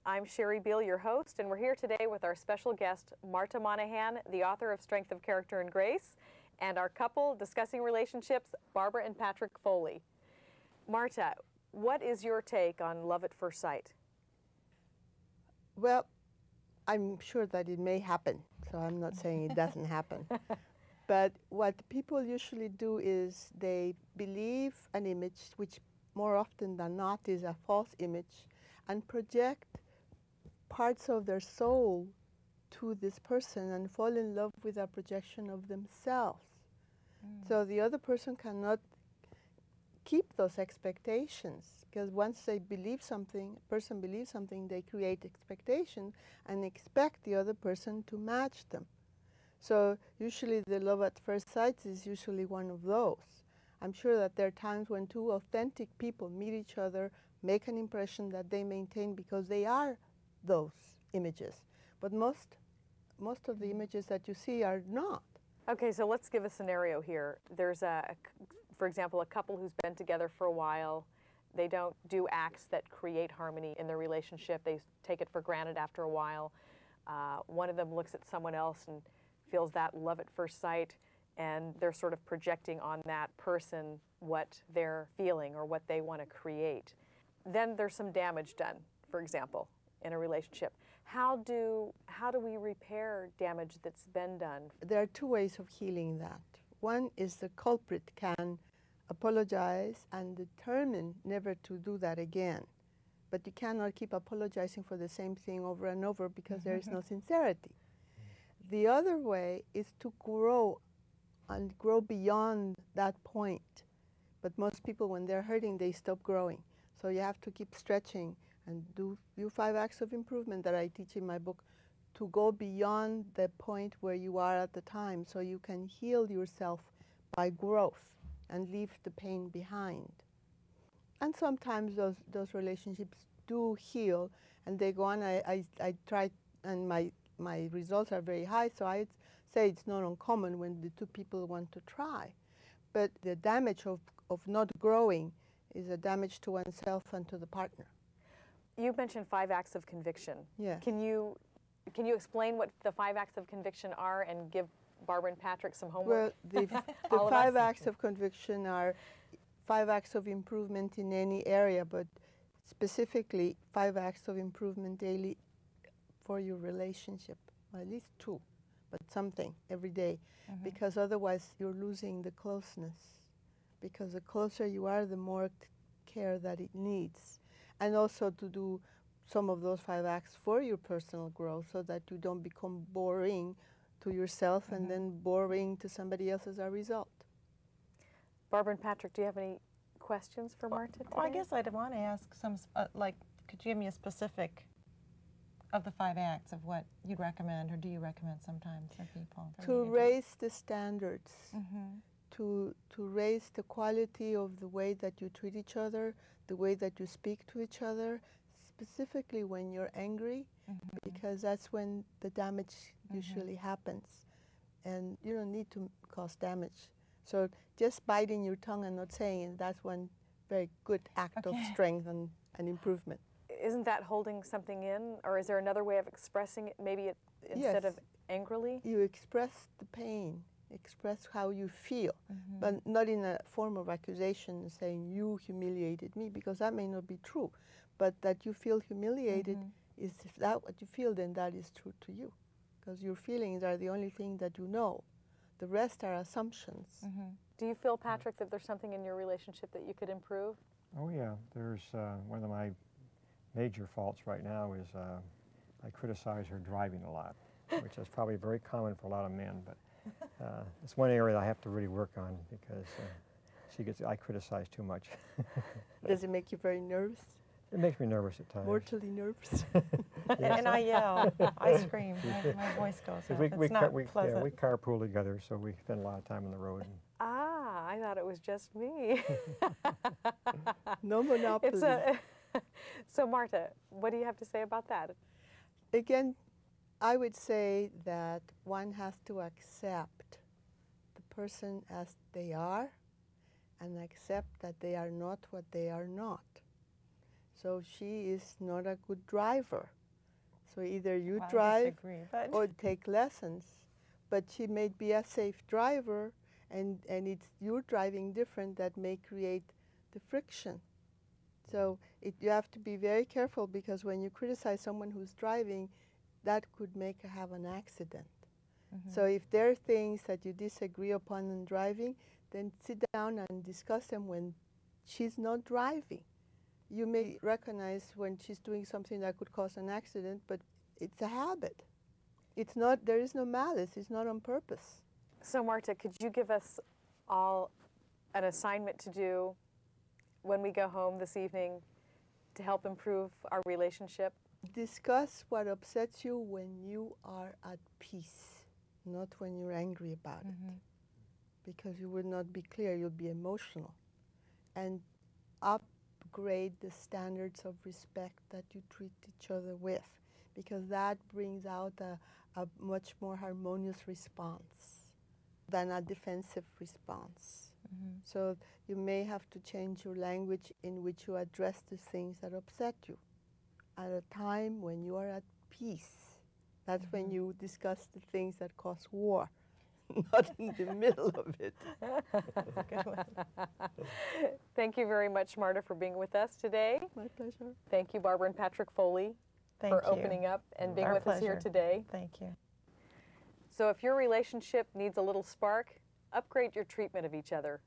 I'm Sherry Beall, your host, and we're here today with our special guest, Marta Monahan, the author of Strength of Character and Grace, and our couple discussing relationships, Barbara and Patrick Foley. Marta, what is your take on love at first sight? Well, I'm sure that it may happen, so I'm not saying it doesn't happen. But what people usually do is they believe an image, which more often than not is a false image, and project parts of their soul to this person and fall in love with a projection of themselves. So the other person cannot keep those expectations, because once they believe something, a person believes something, they create expectation and expect the other person to match them. So usually the love at first sight is usually one of those. I'm sure that there are times when two authentic people meet each other, make an impression that they maintain because they are those images. But most of the images that you see are not. Okay, so let's give a scenario here. There's for example, a couple who's been together for a while. They don't do acts that create harmony in their relationship. They take it for granted after a while. One of them looks at someone else and feels that love at first sight, and they're sort of projecting on that person what they're feeling or what they want to create. Then there's some damage done, for example, in a relationship. How do we repair damage that's been done? There are two ways of healing that. One is the culprit can apologize and determine never to do that again. But you cannot keep apologizing for the same thing over and over because there is no sincerity. The other way is to grow and grow beyond that point. But most people, when they're hurting, they stop growing. So you have to keep stretching and do 5 acts of improvement that I teach in my book to go beyond the point where you are at the time, so you can heal yourself by growth and leave the pain behind. And sometimes those relationships do heal and they go on. I try, and my results are very high, so I'd say it's not uncommon when the two people want to try. But the damage of not growing is a damage to oneself and to the partner. You mentioned 5 acts of conviction. Yes. Can you explain what the 5 acts of conviction are and give Barbara and Patrick some homework? Well, the 5 acts of conviction are 5 acts of improvement in any area, but specifically 5 acts of improvement daily for your relationship, or at least 2, but something every day, because otherwise you're losing the closeness. Because the closer you are, the more care that it needs. And also to do some of those 5 acts for your personal growth so that you don't become boring to yourself and then boring to somebody else as a result. Barbara and Patrick, do you have any questions for Marta today? Well, I guess I'd want to ask some, could you give me a specific of the 5 acts of what you'd recommend, or do you recommend sometimes for people? To raise the standards, to raise the quality of the way that you treat each other, the way that you speak to each other, specifically when you're angry, because that's when the damage usually happens. And you don't need to cause damage. So just biting your tongue and not saying it, that's one very good act of strength and improvement. Isn't that holding something in, or is there another way of expressing it, maybe instead of angrily? You express the pain, express how you feel, but not in a form of accusation saying you humiliated me, because that may not be true. But that you feel humiliated, is if that what you feel, then that is true to you, because your feelings are the only thing that you know. The rest are assumptions. Do you feel, Patrick, that there's something in your relationship that you could improve? Oh yeah, there's one of my major faults right now is I criticize her driving a lot, which is probably very common for a lot of men, but it's one area that I have to really work on because I criticize too much. Does it make you very nervous? It makes me nervous at times. Mortally nervous. And I yell, I scream, my voice goes up. It's not pleasant. Yeah, we carpool together, so we spend a lot of time on the road. Ah, I thought it was just me. No monopoly. So Marta, what do you have to say about that? Again, I would say that one has to accept the person as they are and accept that they are not what they are not. So she is not a good driver. So either you Well, I drive disagree, but or take lessons. But she may be a safe driver, and it's your driving different that may create the friction. So you have to be very careful, because when you criticize someone who's driving, that could make her have an accident. So if there are things that you disagree upon in driving, then sit down and discuss them when she's not driving. You may recognize when she's doing something that could cause an accident, but it's a habit. It's not, there is no malice, it's not on purpose. So Marta, could you give us all an assignment to do when we go home this evening to help improve our relationship? Discuss what upsets you when you are at peace, not when you're angry about it. Because you will not be clear, you'll be emotional. And upgrade the standards of respect that you treat each other with, because that brings out a much more harmonious response than a defensive response. So you may have to change your language in which you address the things that upset you at a time when you are at peace. That's when you discuss the things that cause war, not in the middle of it. Thank you very much, Marta, for being with us today. My pleasure. Thank you, Barbara and Patrick Foley, thank for you. opening up and being Our with us here pleasure. today. Thank you. So if your relationship needs a little spark, upgrade your treatment of each other.